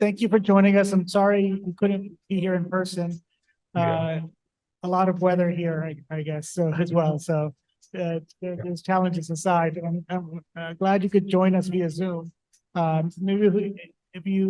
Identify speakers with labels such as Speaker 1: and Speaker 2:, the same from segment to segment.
Speaker 1: thank you for joining us. I'm sorry you couldn't be here in person.
Speaker 2: Yeah.
Speaker 1: A lot of weather here, I guess, so as well. So there's challenges aside. I'm glad you could join us via Zoom. If you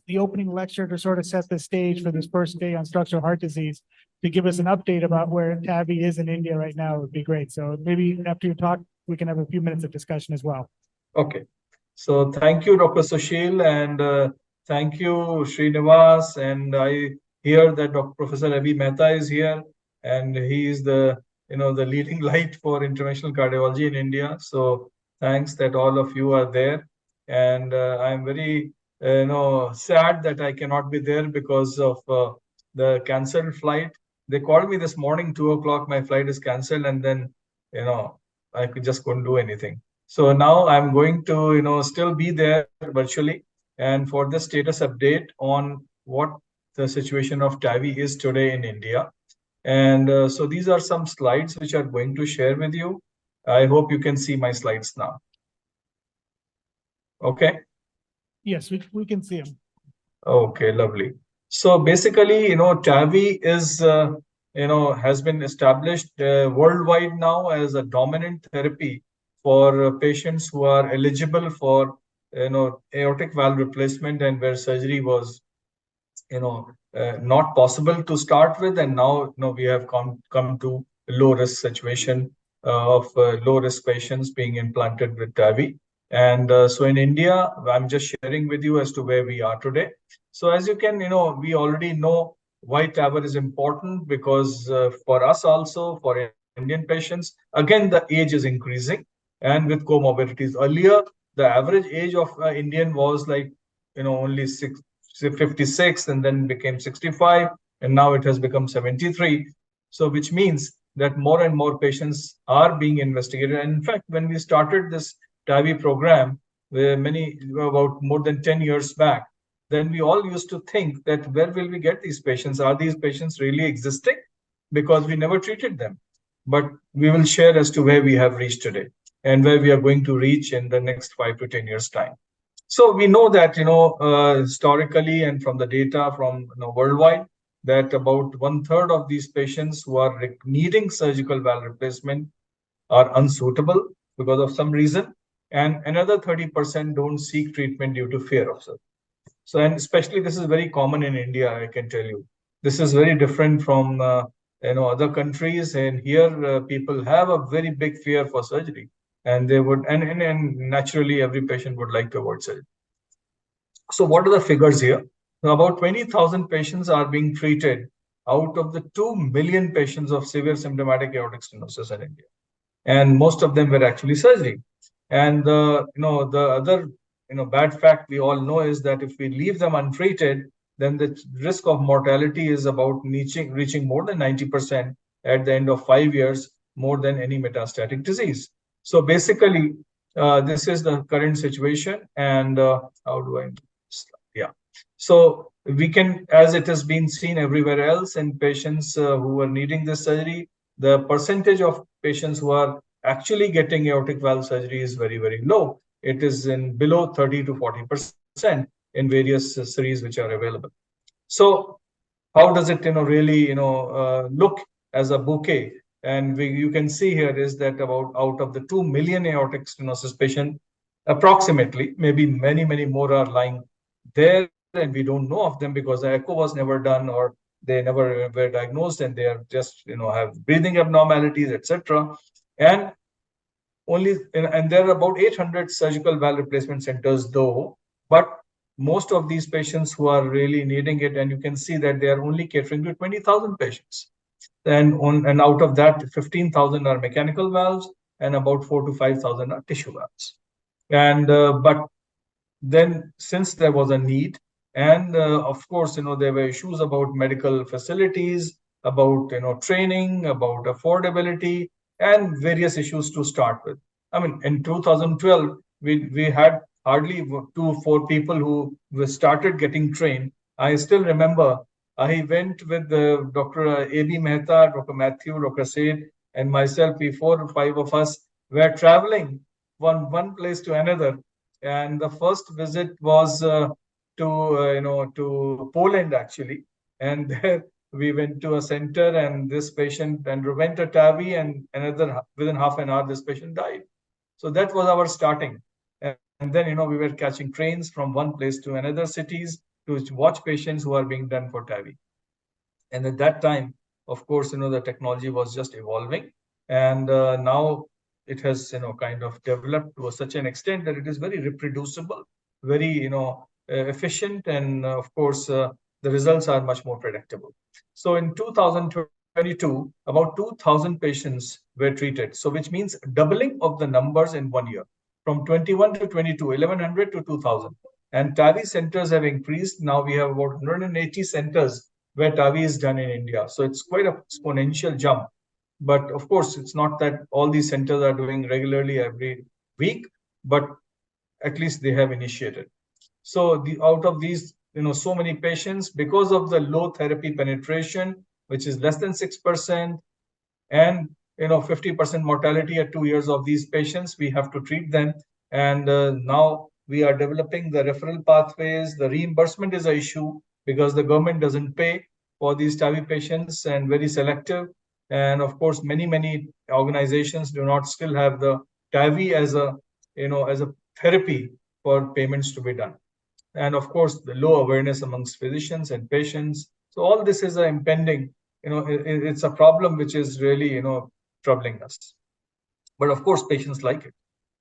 Speaker 1: the opening lecture to sort of set the stage for this first day on structural heart disease, to give us an update about where TAVI is in India right now would be great. So maybe after you talk, we can have a few minutes of discussion as well.
Speaker 2: Okay. So thank you, Dr. Sushil, and thank you, Srinivas. And I hear that Professor Abhi Mehta is here, and he is the the leading light for interventional cardiology in India. So thanks that all of you are there, and I'm very sad that I cannot be there because of the cancelled flight. They called me this morning 2 o'clock. My flight is cancelled, and then I just couldn't do anything. So now I'm going to, still be there virtually and for the status update on what the situation of TAVI is today in India. And so these are some slides which I'm going to share with you. I hope you can see my slides now. Okay.
Speaker 1: Yes, we can see them.
Speaker 2: Okay, lovely. So basically, TAVI is, has been established worldwide now as a dominant therapy for patients who are eligible for, aortic valve replacement and where surgery was, not possible to start with. And now, we have come to low risk situation of low risk patients being implanted with TAVI. And so in India, I'm just sharing with you as to where we are today. So as you can, we already know why TAVR is important because for us also, for Indian patients, again, the age is increasing and with comorbidities. Earlier, the average age of Indian was like, only 56 and then became 65 and now it has become 73. So which means that more and more patients are being investigated. And in fact, when we started this TAVI program, about more than 10 years back, then we all used to think that where will we get these patients? Are these patients really existing? Because we never treated them. But we will share as to where we have reached today and where we are going to reach in the next 5 to 10 years time. So we know that, historically and from the data from worldwide, that about 1/3 of these patients who are needing surgical valve replacement are unsuitable because of some reason, and another 30% don't seek treatment due to fear of surgery. So, and especially this is very common in India, I can tell you. This is very different from other countries, and here people have a very big fear for surgery, and they would, and naturally every patient would like to avoid surgery. So what are the figures here? Now, about 20,000 patients are being treated out of the 2 million patients of severe symptomatic aortic stenosis in India, and most of them were actually surgery. And the other bad fact we all know is that if we leave them untreated, then the risk of mortality is about reaching more than 90% at the end of 5 years, more than any metastatic disease. So basically, this is the current situation. And how do I? Yeah. So we can, as it has been seen everywhere else in patients who are needing this surgery, the percentage of patients who are actually getting aortic valve surgery is very, very low. It is in below 30 to 40% in various series which are available. So how does it, really, look as a bouquet? And you can see here is that about out of the 2 million aortic stenosis patients, approximately, maybe many, many more are lying there, and we don't know of them because the echo was never done or they never were diagnosed, and they are just have breathing abnormalities, etc. And there are about 800 surgical valve replacement centers though, but most of these patients who are really needing it, and you can see that they are only catering to 20,000 patients, and out of that 15,000 are mechanical valves and about 4,000 to 5,000 are tissue valves. And but then since there was a need, and of course there were issues about medical facilities, about training, about affordability, and various issues to start with. I mean, in 2012 we had hardly 2-4 people who started getting trained. I still remember I went with Dr. A.B. Mehta, Dr. Matthew, Dr. Said, and myself. We 4 or 5 of us were traveling one place to another. And the first visit was to Poland actually, and there we went to a center, and this patient underwent a TAVI, and within half an hour this patient died. So that was our starting, and then we were catching trains from one place to another cities to watch patients who are being done for TAVI. And at that time, of course, the technology was just evolving, and now it has kind of developed to such an extent that it is very reproducible, very efficient, and of course the results are much more predictable. So in 2022, about 2,000 patients were treated, so which means doubling of the numbers in 1 year, from 21 to 22, 1,100 to 2,000. And TAVI centers have increased. Now we have about 180 centers where TAVI is done in India. So it's quite an exponential jump. But of course, it's not that all these centers are doing regularly every week, but at least they have initiated. So out of these, so many patients, because of the low therapy penetration, which is less than 6%, and 50% mortality at 2 years of these patients, we have to treat them. And now we are developing the referral pathways. The reimbursement is an issue because the government doesn't pay for these TAVI patients, and very selective. And of course, many organizations do not still have the TAVI as a therapy for payments to be done. And of course, the low awareness amongst physicians and patients. So all this is impending, it's a problem which is really, troubling us. But of course, patients like it.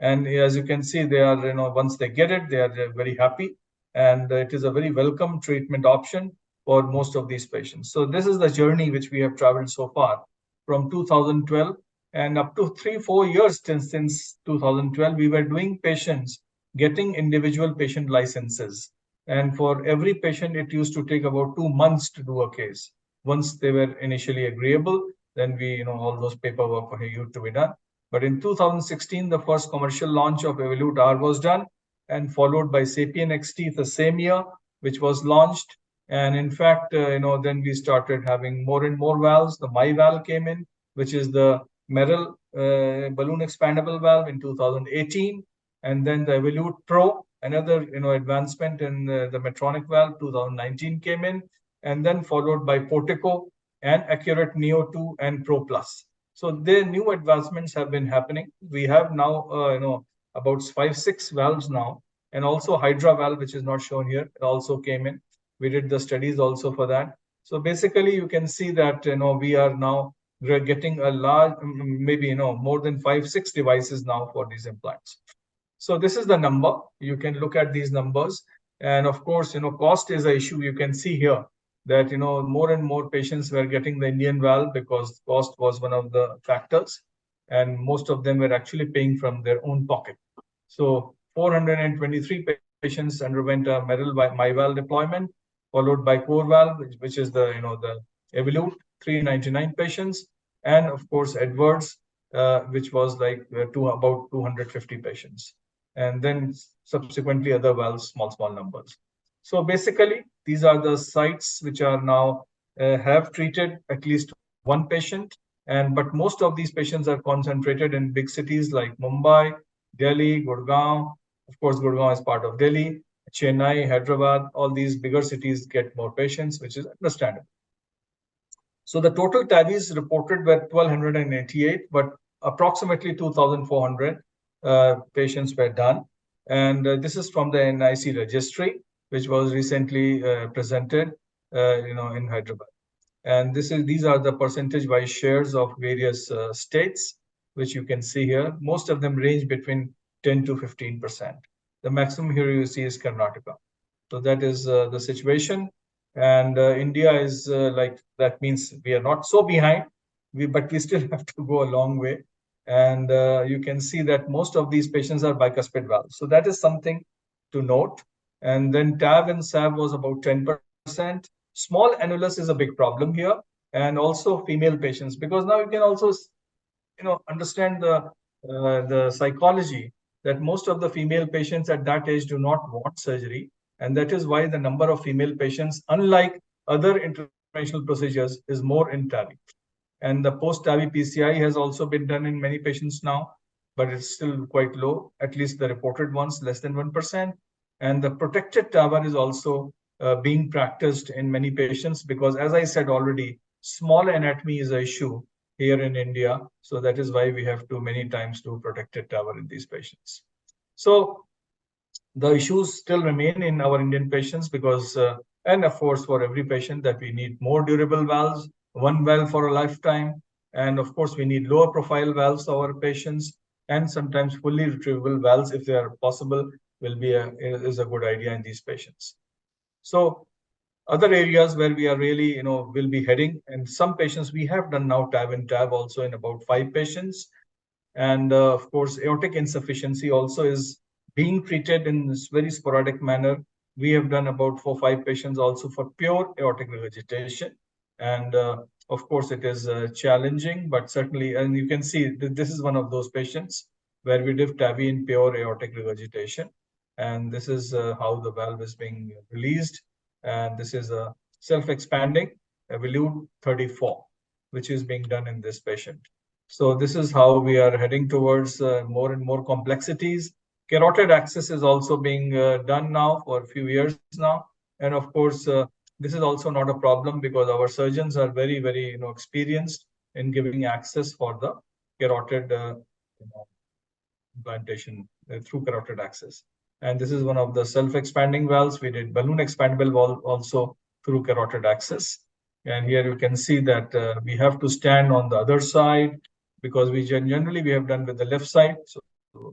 Speaker 2: And as you can see, they are, once they get it, they are very happy. And it is a very welcome treatment option for most of these patients. So this is the journey which we have traveled so far from 2012, and up to 3-4 years since 2012, we were doing patients getting individual patient licenses. And for every patient, it used to take about 2 months to do a case. Once they were initially agreeable, then we, all those paperwork for you to be done. But in 2016, the first commercial launch of Evolute R was done, and followed by Sapien XT the same year, which was launched. And in fact, then we started having more and more valves. The My valve came in, which is the Merrill balloon expandable valve in 2018. And then the Evolute Pro, another advancement in the Medtronic valve, 2019 came in, and then followed by Portico and Accurate Neo 2 and Pro Plus. So the new advancements have been happening. We have now about 5-6 valves now, and also Hydra valve, which is not shown here, it also came in. We did the studies also for that. So basically, you can see that we are now getting a large, maybe more than 5-6 devices now for these implants. So this is the number. You can look at these numbers, and of course, cost is an issue. You can see here that more and more patients were getting the Indian valve because cost was one of the factors, and most of them were actually paying from their own pocket. So 423 patients underwent a Merrill My valve deployment, followed by Core valve, which is the the Evolute, 399 patients, and of course Edwards, which was like about 250 patients, and then subsequently other valves, small numbers. So basically, these are the sites which are now have treated at least one patient, but most of these patients are concentrated in big cities like Mumbai, Delhi, Gurgaon. Of course, Gurgaon is part of Delhi, Chennai, Hyderabad. All these bigger cities get more patients, which is understandable. So the total TAVIs reported were 1,288, but approximately 2,400 patients were done. And this is from the NIC registry, which was recently presented, in Hyderabad. And these are the percentage-wise shares of various states, which you can see here. Most of them range between 10 to 15%. The maximum here you see is Karnataka. So that is the situation. And India is that means we are not so behind, but we still have to go a long way. And you can see that most of these patients are bicuspid valves. So that is something to note. And then TAV and SAV was about 10%. Small annulus is a big problem here, and also female patients, because now you can also understand the psychology that most of the female patients at that age do not want surgery, and that is why the number of female patients, unlike other interventional procedures, is more in TAVI. And the post-TAVI PCI has also been done in many patients now, but it's still quite low, at least the reported ones, less than 1%. And the protected TAVR is also being practiced in many patients because, as I said already, small anatomy is an issue here in India. So that is why we have to many times do protected TAVR in these patients. So the issues still remain in our Indian patients because, and of course, for every patient, that we need more durable valves, one valve for a lifetime. And of course, we need lower profile valves for our patients, and sometimes fully retrievable valves, if they are possible, is a good idea in these patients. So other areas where we are really, will be heading, and some patients we have done now TAV and TAV also in about 5 patients. And of course, aortic insufficiency also is being treated in this very sporadic manner. We have done about 4-5 patients also for pure aortic regurgitation. And of course, it is challenging, but certainly, and you can see this is one of those patients where we did TAVI in pure aortic regurgitation. And this is how the valve is being released. And this is a self-expanding volute 34, which is being done in this patient. So this is how we are heading towards more and more complexities. Carotid access is also being done now for a few years now. And of course, this is also not a problem because our surgeons are very, very experienced in giving access for the carotid implantation through carotid access. And this is one of the self-expanding valves. We did balloon expandable valve also through carotid access. And here you can see that we have to stand on the other side because we generally have done with the left side. So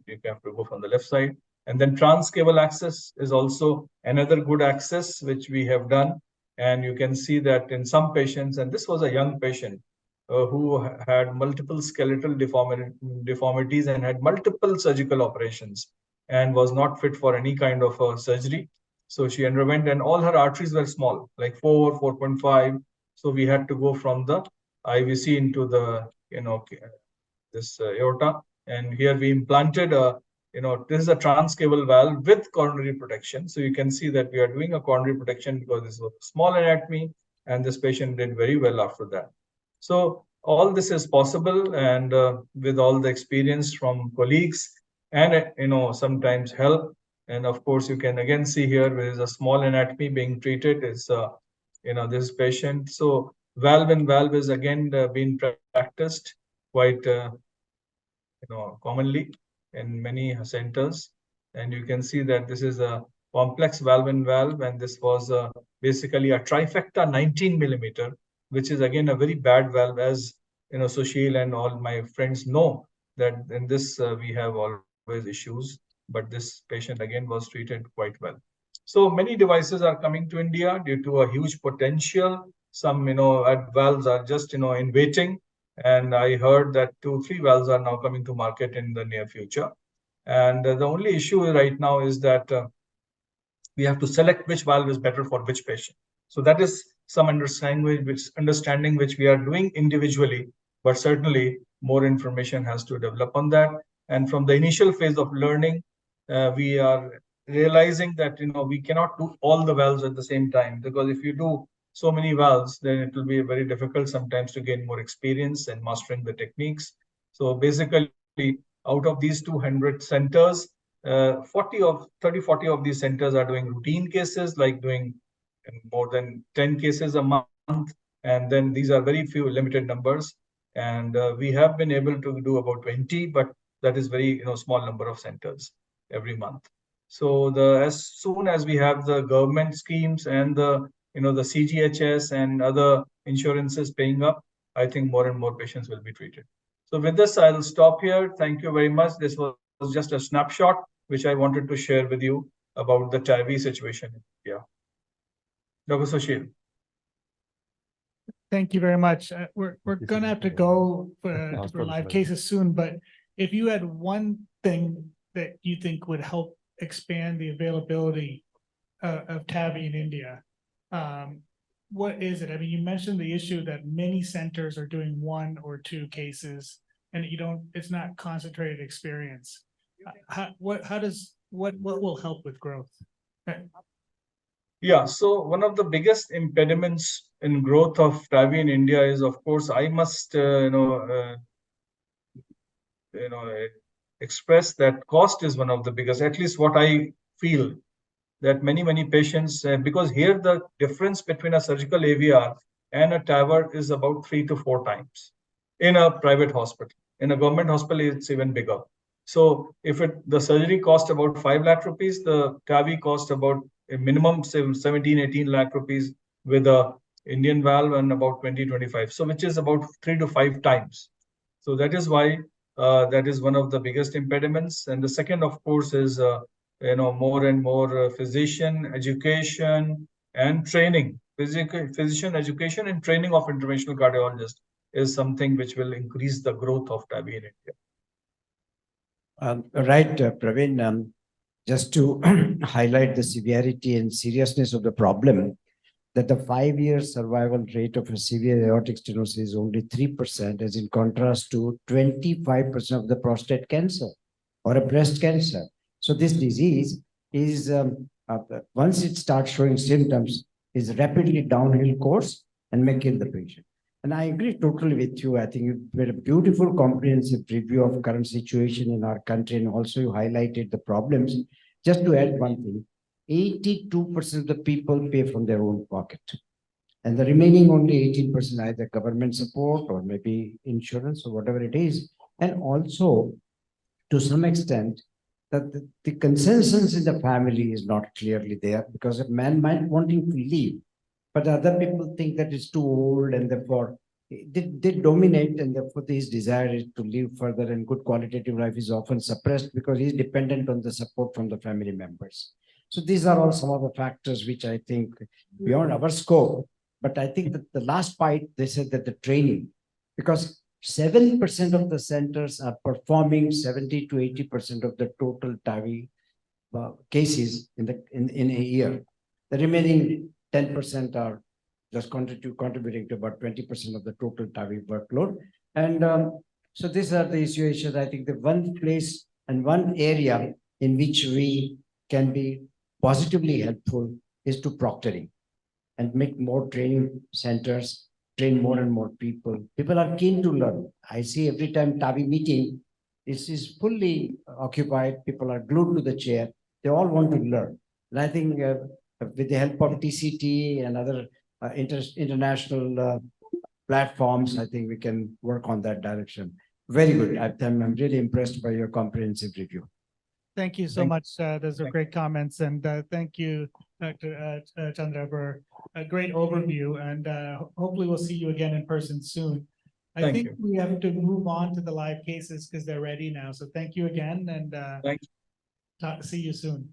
Speaker 2: you have to go from the left side. And then transcable access is also another good access, which we have done. And you can see that in some patients, and this was a young patient who had multiple skeletal deformities and had multiple surgical operations and was not fit for any kind of surgery. So she underwent, and all her arteries were small, like 4, 4.5. So we had to go from the IVC into the, this aorta. And here we implanted this is a transcable valve with coronary protection. So you can see that we are doing a coronary protection because this was a small anatomy, and this patient did very well after that. So all this is possible, and with all the experience from colleagues and sometimes help. And of course, you can again see here there is a small anatomy being treated. Is this patient. So valve in valve is again being practiced quite commonly in many centers. And you can see that this is a complex valve in valve, and this was basically a trifecta 19 millimeter, which is again a very bad valve, as Sushil and all my friends know that in this we have always issues, but this patient again was treated quite well. So many devices are coming to India due to a huge potential. Some valves are just in waiting, and I heard that 2-3 valves are now coming to market in the near future. And the only issue right now is that we have to select which valve is better for which patient. So that is some understanding which we are doing individually, but certainly more information has to develop on that. And from the initial phase of learning, we are realizing that we cannot do all the valves at the same time, because if you do so many valves, then it will be very difficult sometimes to gain more experience and mastering the techniques. So basically, out of these 200 centers, 40 of these centers are doing routine cases, like doing more than 10 cases a month. And then these are very few limited numbers. And we have been able to do about 20, but that is very small number of centers every month. So as soon as we have the government schemes and the the CGHS and other insurances paying up, I think more and more patients will be treated. So with this, I'll stop here. Thank you very much. This was just a snapshot which I wanted to share with you about the TAVI situation in India. Dr. Sushil.
Speaker 1: Thank you very much. We're going to have to go for live cases soon, but if you had one thing that you think would help expand the availability of TAVI in India, what is it? I mean, you mentioned the issue that many centers are doing 1 or 2 cases, and it's not concentrated experience. What will help with growth?
Speaker 2: Yeah, so one of the biggest impediments in growth of TAVI in India is, of course, I must express that cost is one of the biggest, at least what I feel that many patients, because here the difference between a surgical AVR and a TAVR is about 3 to 4 times in a private hospital. In a government hospital, it's even bigger. So if the surgery cost about 5 lakh rupees, the TAVI cost about a minimum 17-18 lakh rupees with a Indian valve and about 20-25. So which is about 3 to 5 times. So that is why that is one of the biggest impediments. And the second, of course, is more and more physician education and training. Physician education and training of interventional cardiologists is something which will increase the growth of TAVI in India.
Speaker 3: Right, Praveen. Just to highlight the severity and seriousness of the problem, that the 5-year survival rate of a severe aortic stenosis is only 3%, as in contrast to 25% of the prostate cancer or a breast cancer. So this disease is, once it starts showing symptoms, is rapidly downhill course and may kill the patient. And I agree totally with you. I think you made a beautiful comprehensive review of current situation in our country, and also you highlighted the problems. Just to add one thing, 82% of the people pay from their own pocket, and the remaining only 18% either government support or maybe insurance or whatever it is. And also, to some extent, that the consensus in the family is not clearly there, because a man might wanting to leave, but other people think that it's too old, and therefore they dominate, and therefore his desire is to live further, and good qualitative life is often suppressed because he's dependent on the support from the family members. So these are all some of the factors which I think beyond our scope. But I think that the last part, they said that the training, because 7% of the centers are performing 70 to 80% of the total TAVI cases in a year. The remaining 10% are just contributing to about 20% of the total TAVI workload. And so these are the situations. I think the one place and one area in which we can be positively helpful is to proctoring and make more training centers, train more and more people. People are keen to learn. I see every time TAVI meeting, this is fully occupied. People are glued to the chair. They all want to learn. And I think with the help of TCT and other international platforms, I think we can work on that direction. Very good. I'm really impressed by your comprehensive review.
Speaker 1: Thank you so much. Those are great comments. And thank you, Dr. Chandra, for a great overview. And hopefully we'll see you again in person soon. I think we have to move on to the live cases because they're ready now. So thank you again, and see you soon.